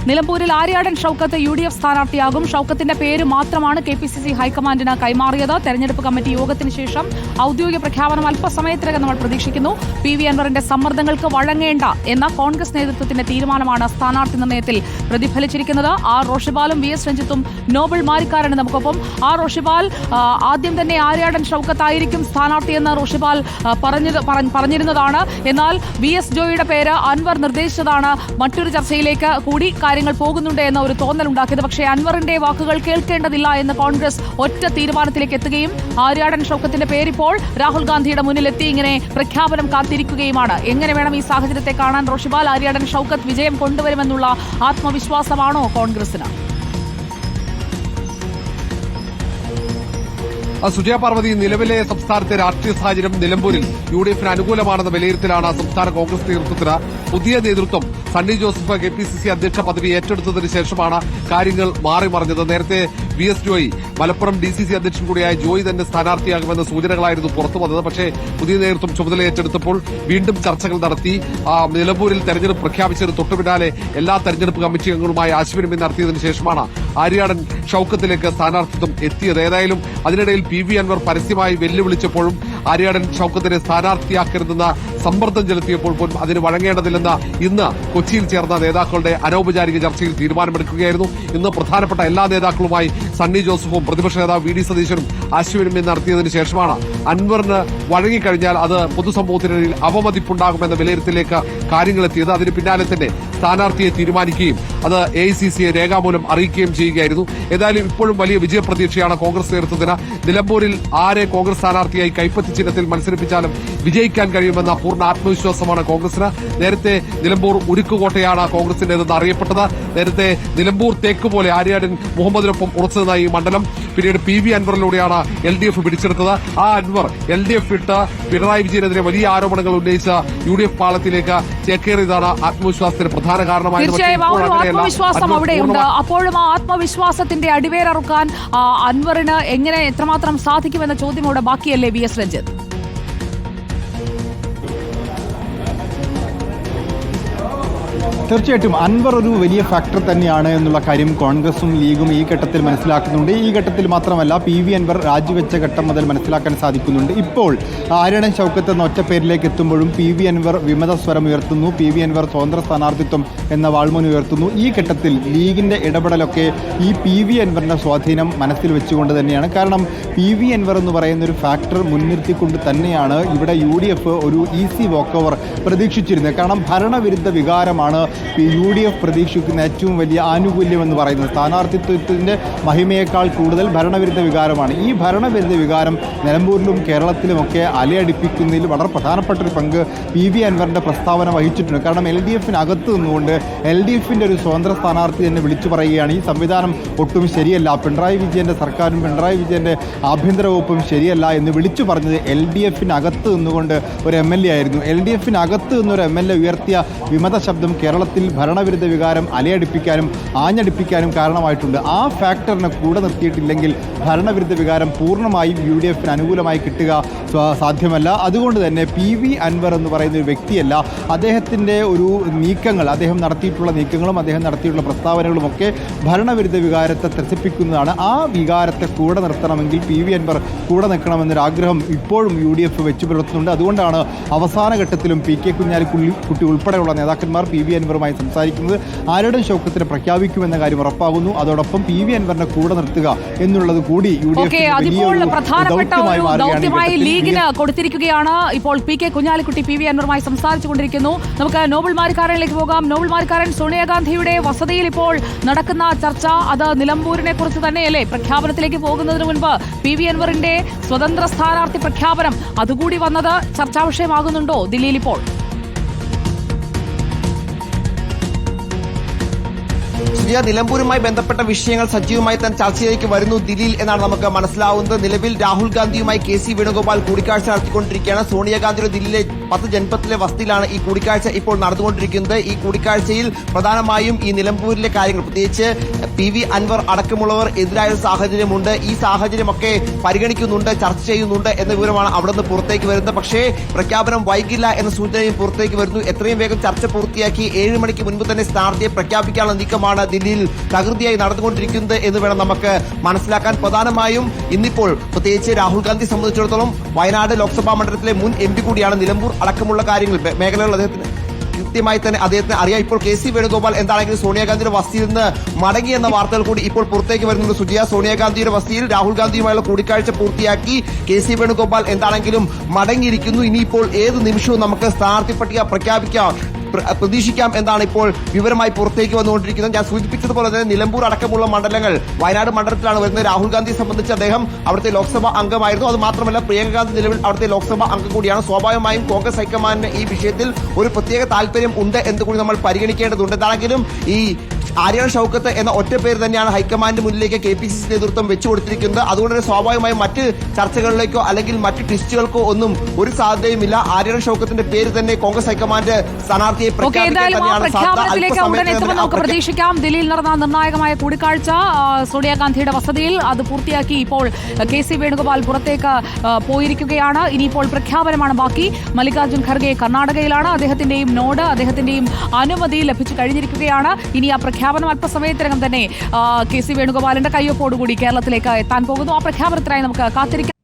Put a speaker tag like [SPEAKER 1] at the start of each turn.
[SPEAKER 1] നിലമ്പൂരിൽ ആര്യാടൻ ഷൌക്കത്ത് UDF സ്ഥാനാർത്ഥിയാകും. ഷൌക്കത്തിന്റെ പേര് മാത്രമാണ് KPCC ഹൈക്കമാൻഡിന് കൈമാറിയത്. തെരഞ്ഞെടുപ്പ് കമ്മിറ്റി യോഗത്തിന് ശേഷം ഔദ്യോഗിക പ്രഖ്യാപനം അല്പസമയത്തിനകം നമ്മൾ പ്രതീക്ഷിക്കുന്നു. PV അൻവറിന്റെ സമ്മർദ്ദങ്ങൾക്ക് വഴങ്ങേണ്ട എന്ന കോൺഗ്രസ് നേതൃത്വത്തിന്റെ തീരുമാനമാണ് സ്ഥാനാർത്ഥി നിർണയത്തിൽ പ്രതിഫലിച്ചിരിക്കുന്നത്. R റോഷിപാലും VS രഞ്ജിത്തും നോബൽ മാരിക്കാരാണ് നമുക്കൊപ്പം. R റോഷിപാൽ, ആദ്യം തന്നെ ആര്യാടൻ ഷൌക്കത്തായിരിക്കും സ്ഥാനാർത്ഥിയെന്ന് റോഷിപാൽ പറഞ്ഞിരുന്നതാണ്. എന്നാൽ VS ജോയിയുടെ പേര് അൻവർ നിർദ്ദേശിച്ചതാണ് മറ്റൊരു ചർച്ചയിലേക്ക് കൂടി കാര്യങ്ങൾ പോകുന്നുണ്ട് എന്ന ഒരു തോന്നലുണ്ടാക്കിയത്. പക്ഷേ അൻവറിന്റെ വാക്കുകൾ കേൾക്കേണ്ടതില്ല എന്ന് കോൺഗ്രസ് ഒറ്റ തീരുമാനത്തിലേക്ക് എത്തുകയും ആര്യാടൻ ഷൌക്കത്തിന്റെ പേരിപ്പോൾ രാഹുൽ ഗാന്ധിയുടെ മുന്നിലെത്തി ഇങ്ങനെ പ്രഖ്യാപനം കാത്തിരിക്കുകയുമാണ്. എങ്ങനെ വേണം ഈ സാഹചര്യത്തെ കാണാൻ റോഷിപാൽ? ആര്യാടൻ ഷൌക്കത്ത് വിജയം കൊണ്ടുവരുമെന്നുള്ള ആത്മവിശ്വാസമാണോ കോൺഗ്രസിന്?
[SPEAKER 2] സുജയ പാർവതി, നിലവിലെ സംസ്ഥാനത്തെ രാഷ്ട്രീയ സാഹചര്യം നിലമ്പൂരിൽ UDFന് അനുകൂലമാണെന്ന വിലയിരുത്തലാണ് സംസ്ഥാന കോൺഗ്രസ് നേതൃത്വത്തിന്. പുതിയ നേതൃത്വം സണ്ണി ജോസഫ് KPCC അധ്യക്ഷ പദവി ഏറ്റെടുത്തതിന് ശേഷമാണ് കാര്യങ്ങൾ മാറിമറിഞ്ഞത്. നേരത്തെ VS ജോയി, മലപ്പുറം DCC അധ്യക്ഷൻ കൂടിയായ ജോയി തന്നെ സ്ഥാനാർത്ഥിയാകുമെന്ന സൂചനകളായിരുന്നു പുറത്തു വന്നത്. പക്ഷേ പുതിയ നേതൃത്വം ചുമതല ഏറ്റെടുത്തപ്പോൾ വീണ്ടും ചർച്ചകൾ നടത്തി. നിലമ്പൂരിൽ തെരഞ്ഞെടുപ്പ് പ്രഖ്യാപിച്ചതിന് തൊട്ടുപിന്നാലെ എല്ലാ തെരഞ്ഞെടുപ്പ് കമ്മിറ്റി അംഗങ്ങളുമായി ആശയവിനിമയം നടത്തിയതിനു ശേഷമാണ് ആര്യാടൻ ഷൌക്കത്തിലേക്ക് സ്ഥാനാർത്ഥിത്വം എത്തിയത്. ഏതായാലും അതിനിടയിൽ PV അൻവർ പരസ്യമായി വെല്ലുവിളിച്ചപ്പോഴും ആര്യാടൻ ഷൌക്കത്തിനെ സ്ഥാനാർത്ഥിയാക്കരുതെന്ന സമ്മർദ്ദം ചെലുത്തിയപ്പോൾ പോലും അതിന് വഴങ്ങേണ്ടതില്ലെന്ന് ഇന്ന് കൊച്ചിയിൽ ചേർന്ന നേതാക്കളുടെ അനൌപചാരിക ചർച്ചയിൽ തീരുമാനമെടുക്കുകയായിരുന്നു. ഇന്ന് പ്രധാനപ്പെട്ട എല്ലാ നേതാക്കളുമായി സണ്ണി ജോസഫും പ്രതിപക്ഷ നേതാവ് VD സതീശനും ആശയവിനിമയം നടത്തിയതിനു ശേഷമാണ് അൻവറിന് വഴങ്ങിക്കഴിഞ്ഞാൽ അത് പൊതുസമൂഹത്തിനിടയിൽ അവമതിപ്പുണ്ടാകുമെന്ന വിലയിരുത്തലിലേക്ക് കാര്യങ്ങളെത്തിയത്. അതിന് പിന്നാലെ തന്നെ സ്ഥാനാർത്ഥിയെ തീരുമാനിക്കുകയും അത് AICCയെ രേഖാമൂലം അറിയിക്കുകയും ചെയ്യുകയായിരുന്നു. ഏതായാലും ഇപ്പോഴും വലിയ വിജയപ്രതീക്ഷയാണ് കോൺഗ്രസ് നേതൃത്വത്തിന്. നിലമ്പൂരിൽ ആരെ കോൺഗ്രസ് സ്ഥാനാർത്ഥിയായി കൈപ്പത്തി ചിഹ്നത്തിൽ മത്സരിപ്പിച്ചാലും വിജയിക്കാൻ കഴിയുമെന്ന പൂർണ്ണ ആത്മവിശ്വാസമാണ് കോൺഗ്രസിന്. നേരത്തെ നിലമ്പൂർ ഉരുക്കുകോട്ടയാണ് കോൺഗ്രസിന്റേതെന്ന് അറിയപ്പെട്ടത്. നേരത്തെ നിലമ്പൂർ തേക്ക് പോലെ ആര്യാടൻ മുഹമ്മദിനൊപ്പം ഉറച്ചുനിന്ന ഈ മണ്ഡലം പിന്നീട് PV അൻവറിലൂടെയാണ് LDF പിടിച്ചെടുത്തത്. ആ അൻവർ LDF വിട്ട് പിണറായി വിജയനെതിരെ വലിയ ആരോപണങ്ങൾ ഉന്നയിച്ച UDF പാളത്തിലേക്ക് ചേക്കേറിയതാണ് ആത്മവിശ്വാസത്തിന് പ്രധാന കാരണമായി.
[SPEAKER 1] തീർച്ചയായും ആ ഒരു ആത്മവിശ്വാസം അവിടെയുണ്ട്. അപ്പോഴും ആ ആത്മവിശ്വാസത്തിന്റെ അടിവേരറുക്കാൻ അൻവറിന് എങ്ങനെ എത്രമാത്രം സാധിക്കുമെന്ന ചോദ്യം അവിടെ ബാക്കിയല്ലേ VS രഞ്ജിത്ത്?
[SPEAKER 3] തീർച്ചയായിട്ടും അൻവർ ഒരു വലിയ ഫാക്ടർ തന്നെയാണ് എന്നുള്ള കാര്യം കോൺഗ്രസും ലീഗും ഈ ഘട്ടത്തിൽ മനസ്സിലാക്കുന്നുണ്ട്. ഈ ഘട്ടത്തിൽ മാത്രമല്ല, PV അൻവർ രാജിവെച്ച ഘട്ടം മുതൽ മനസ്സിലാക്കാൻ സാധിക്കുന്നുണ്ട്. ഇപ്പോൾ ആര്യാടൻ ഷൌക്കത്ത് എന്ന ഒറ്റ പേരിലേക്ക് എത്തുമ്പോഴും PV അൻവർ വിമത സ്വരം ഉയർത്തുന്നു. PV അൻവർ സ്വതന്ത്ര സ്ഥാനാർത്ഥിത്വം എന്ന വാൾമൂൻ ഉയർത്തുന്നു. ഈ ഘട്ടത്തിൽ ലീഗിന്റെ ഇടപെടലൊക്കെ ഈ PV അൻവറിന്റെ സ്വാധീനം മനസ്സിൽ വെച്ചുകൊണ്ട് തന്നെയാണ്. കാരണം PV അൻവർ എന്ന് പറയുന്ന ഒരു ഫാക്ടർ മുൻനിർത്തിക്കൊണ്ട് തന്നെയാണ് ഇവിടെ UDF ഒരു ഈസി വോക്ക് ഓവർ പ്രതീക്ഷിച്ചിരുന്നത്. കാരണം ഭരണവിരുദ്ധ വികാരമാണ് UDF പ്രതീക്ഷിക്കുന്ന ഏറ്റവും വലിയ ആനുകൂല്യം എന്ന് പറയുന്നത്. സ്ഥാനാർത്ഥിത്വത്തിന്റെ മഹിമയേക്കാൾ കൂടുതൽ ഭരണവിരുദ്ധ വികാരമാണ്. ഈ ഭരണവിരുദ്ധ വികാരം നിലമ്പൂരിലും കേരളത്തിലുമൊക്കെ അലയടിപ്പിക്കുന്നതിൽ വളരെ പ്രധാനപ്പെട്ട ഒരു പങ്ക് PV അൻവറിന്റെ പ്രസ്താവന വഹിച്ചിട്ടുണ്ട്. കാരണം LDFനകത്ത് നിന്നുകൊണ്ട് LDFന്റെ ഒരു സ്വതന്ത്ര സ്ഥാനാർത്ഥി തന്നെ വിളിച്ചു പറയുകയാണ് ഈ സംവിധാനം ഒട്ടും ശരിയല്ല, പിണറായി വിജയന്റെ സർക്കാരും പിണറായി വിജയന്റെ ആഭ്യന്തര വകുപ്പും ശരിയല്ല എന്ന് വിളിച്ചു പറഞ്ഞത് LDFനകത്ത് നിന്നുകൊണ്ട് ഒരു MLA ആയിരുന്നു. LDFനകത്ത് നിന്നൊരു MLA ഉയർത്തിയ വിമത ശബ്ദം കേരളത്തിൽ ഭരണവിരുദ്ധ വികാരം അലയടിപ്പിക്കാനും ആഞ്ഞടിപ്പിക്കാനും കാരണമായിട്ടുണ്ട്. ആ ഫാക്ടറിനെ കൂടെ നിർത്തിയിട്ടില്ലെങ്കിൽ ഭരണവിരുദ്ധ വികാരം പൂർണ്ണമായും UDFന് അനുകൂലമായി കിട്ടുക സാധ്യമല്ല. അതുകൊണ്ട് തന്നെ PV അൻവർ എന്ന് പറയുന്ന ഒരു വ്യക്തിയല്ല. അദ്ദേഹത്തിൻ്റെ ഒരു നീക്കങ്ങൾ, അദ്ദേഹം നടത്തിയിട്ടുള്ള നീക്കങ്ങളും അദ്ദേഹം നടത്തിയിട്ടുള്ള പ്രസ്താവനകളുമൊക്കെ ഭരണവിരുദ്ധ വികാരത്തെ ത്രസിപ്പിക്കുന്നതാണ്. ആ വികാരത്തെ കൂടെ നിർത്തണമെങ്കിൽ PV അൻവർ കൂടെ നിൽക്കണമെന്നൊരു ആഗ്രഹം ഇപ്പോഴും UDF വെച്ചു പുലർത്തുന്നുണ്ട്. അതുകൊണ്ടാണ് അവസാന ഘട്ടത്തിലും PK കുഞ്ഞാലിക്കുട്ടി ഉൾപ്പെടെയുള്ള നേതാക്കന്മാർ PV അൻവറുമായി സംസാരിക്കുന്നത്. ആര്യാടൻ ഷൌക്കത്തിനെ പ്രഖ്യാപിക്കുമെന്ന കാര്യം ഉറപ്പാകുന്നു. അതോടൊപ്പം PV അൻവറിനെ കൂടെ നിർത്തുക എന്നുള്ളത് കൂടി
[SPEAKER 1] ദൗത്യമായി ലീഗിന് കൊടുത്തിരിക്കുകയാണ്. ഇപ്പോൾ PK കുഞ്ഞാലിക്കുട്ടി PV അൻവറുമായി സംസാരിച്ചുകൊണ്ടിരിക്കുന്നു. നമുക്ക് നോബൽ മാരിക്കാരനിലേക്ക് പോകാം. നോബൽ മാരിക്കാരൻ, സോണിയാഗാന്ധിയുടെ വസതിയിൽ ഇപ്പോൾ നടക്കുന്ന ചർച്ച അത് നിലമ്പൂരിനെ കുറിച്ച് തന്നെയല്ലേ? പ്രഖ്യാപനത്തിലേക്ക് പോകുന്നതിന് മുൻപ് PV അൻവറിന്റെ സ്വതന്ത്ര സ്ഥാനാർത്ഥി പ്രഖ്യാപനം അതുകൂടി വന്നത് ചർച്ചാ വിഷയമാകുന്നുണ്ടോ ദില്ലിയിൽ ഇപ്പോൾ?
[SPEAKER 4] നിലമ്പൂരുമായി ബന്ധപ്പെട്ട വിഷയങ്ങൾ സജീവമായി തന്നെ ചർച്ചയിലേക്ക് വരുന്നു ദില്ലിയിൽ എന്നാണ് നമുക്ക് മനസ്സിലാവുന്നത്. നിലവിൽ രാഹുൽ ഗാന്ധിയുമായി KC വേണുഗോപാൽ കൂടിക്കാഴ്ച നടത്തിക്കൊണ്ടിരിക്കുകയാണ്. സോണിയാഗാന്ധിയുടെ ദില്ലിയിലെ 10 ജൻപത്തിലെ വസതിയിലാണ് ഈ കൂടിക്കാഴ്ച ഇപ്പോൾ നടന്നുകൊണ്ടിരിക്കുന്നത്. ഈ കൂടിക്കാഴ്ചയിൽ പ്രധാനമായും ഈ നിലമ്പൂരിലെ കാര്യങ്ങൾ, പ്രത്യേകിച്ച് PV അൻവർ അടക്കമുള്ളവർ എതിരായ സാഹചര്യമുണ്ട്. ഈ സാഹചര്യമൊക്കെ പരിഗണിക്കുന്നുണ്ട്, ചർച്ച ചെയ്യുന്നുണ്ട് എന്ന വിവരമാണ് അവിടെ നിന്ന് പുറത്തേക്ക് വരുന്നത്. പക്ഷേ പ്രഖ്യാപനം വൈകില്ല എന്ന സൂചനയും പുറത്തേക്ക് വരുന്നു. എത്രയും വേഗം ചർച്ച പൂർത്തിയാക്കി 7 മണിക്ക് മുൻപ് തന്നെ സ്ഥാനാർത്ഥിയെ പ്രഖ്യാപിക്കാനുള്ള നീക്കമാണ് ദില്ലിയിൽ തകൃതിയായി നടന്നുകൊണ്ടിരിക്കുന്നത് എന്ന് വേണം നമുക്ക് മനസ്സിലാക്കാൻ. പ്രധാനമായും ഇന്നിപ്പോൾ പ്രത്യേകിച്ച് രാഹുൽ ഗാന്ധി സംബന്ധിച്ചിടത്തോളം വയനാട് ലോക്സഭാ മണ്ഡലത്തിലെ മുൻ MP കൂടിയാണ്. നിലമ്പൂർ അടക്കമുള്ള കാര്യങ്ങൾ മേഖലകൾ അദ്ദേഹത്തിന് കൃത്യമായി തന്നെ അദ്ദേഹത്തിന് അറിയാം. ഇപ്പോൾ KC വേണുഗോപാൽ എന്താണെങ്കിലും സോണിയാഗാന്ധിയുടെ വസതിയിൽ നിന്ന് മടങ്ങിയെന്ന വാർത്തകൾ കൂടി ഇപ്പോൾ പുറത്തേക്ക് വരുന്നുണ്ട്. സുജിയ, സോണിയാഗാന്ധിയുടെ വസതിയിൽ രാഹുൽ ഗാന്ധിയുമായുള്ള കൂടിക്കാഴ്ച പൂർത്തിയാക്കി KC വേണുഗോപാൽ എന്താണെങ്കിലും മടങ്ങിയിരിക്കുന്നു. ഇനിയിപ്പോൾ ഏത് നിമിഷവും നമുക്ക് സ്ഥാനാർത്ഥി പട്ടിക പ്രതീക്ഷിക്കാം എന്നാണ് ഇപ്പോൾ വിവരമായി പുറത്തേക്ക് വന്നുകൊണ്ടിരിക്കുന്നത്. ഞാൻ സൂചിപ്പിച്ചതുപോലെ തന്നെ നിലമ്പൂർ അടക്കമുള്ള മണ്ഡലങ്ങൾ വയനാട് മണ്ഡലത്തിലാണ് വരുന്നത്. രാഹുൽ ഗാന്ധിയെ സംബന്ധിച്ച് അദ്ദേഹം അവിടുത്തെ ലോക്സഭാ അംഗമായിരുന്നു. അത് മാത്രമല്ല പ്രിയങ്ക ഗാന്ധി നിലവിൽ അവിടുത്തെ ലോക്സഭാ അംഗം കൂടിയാണ്. സ്വാഭാവികമായും കോൺഗ്രസ് ഹൈക്കമാൻഡിന് ഈ വിഷയത്തിൽ ഒരു പ്രത്യേക താല്പര്യം ഉണ്ട് എന്ന് കൂടി നമ്മൾ പരിഗണിക്കേണ്ടതുണ്ട്. എന്താണെങ്കിലും ഈ ആര്യാടൻ ഷൗക്കത്ത് എന്ന ഒറ്റ പേര് തന്നെയാണ് ഹൈക്കമാൻഡ് മുന്നിലേക്ക് KPCC നേതൃത്വം വെച്ചുകൊടുത്തിരിക്കുന്നത്. അതുകൊണ്ട് തന്നെ സ്വാഭാവികമായും മറ്റ് ചർച്ചകളിലേക്കോ അല്ലെങ്കിൽ മറ്റ് ട്വിസ്റ്റുകൾക്കോ ഒന്നും ഒരു സാധ്യതയുമില്ല. ആര്യാടൻ ഷൗക്കത്തിന്റെ പേര് തന്നെ കോൺഗ്രസ് ഹൈക്കമാൻഡ് സ്ഥാനാർത്ഥിയെ
[SPEAKER 1] നമുക്ക് പ്രതീക്ഷിക്കാം. ദില്ലിയിൽ നടന്ന നിർണായകമായ കൂടിക്കാഴ്ച സോണിയാഗാന്ധിയുടെ വസതിയിൽ അത് പൂർത്തിയാക്കി ഇപ്പോൾ KC വേണുഗോപാൽ പുറത്തേക്ക് പോയിരിക്കുകയാണ്. ഇനിയിപ്പോൾ പ്രഖ്യാപനമാണ് ബാക്കി. മല്ലികാർജ്ജുൻ ഖർഗെ കർണാടകയിലാണ്. അദ്ദേഹത്തിന്റെയും നോഡ്, അദ്ദേഹത്തിന്റെയും അനുമതി ലഭിച്ചു കഴിഞ്ഞിരിക്കുകയാണ്. ഇനി ആ പ്രഖ്യാപനം അല്പസമയത്തിനകം തന്നെ KC വേണുഗോപാലിന്റെ കയ്യൊപ്പോടുകൂടി കേരളത്തിലേക്ക് എത്താൻ പോകുന്നു. ആ പ്രഖ്യാപനത്തിനായി നമുക്ക് കാത്തിരിക്കാം.